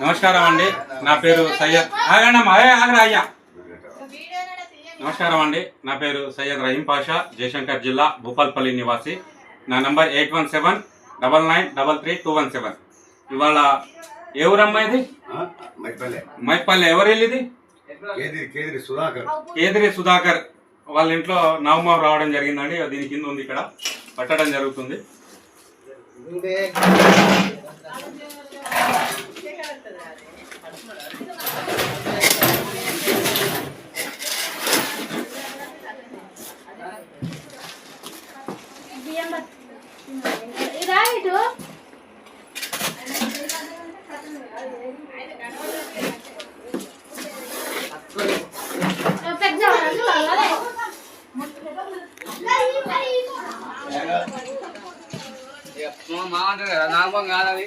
నమస్కారం అండి, నా పేరు సయ్యద్ అయ్యా. నమస్కారం అండి, నా పేరు సయ్యద్ రహీం పాషా, జయశంకర్ జిల్లా భూపాల్పల్లి నివాసి. నా నంబర్ 8179993217. ఇవాళ ఏ ఊరమ్మా ఇది? మైపల్లె. ఎవరు వెళ్ళిది? కేదిరి సుధాకర్ వాళ్ళ ఇంట్లో నవమావ రావడం జరిగిందండి. దీని కింద ఉంది, ఇక్కడ పట్టడం జరుగుతుంది. మా అంటే నాగం కాదు అది.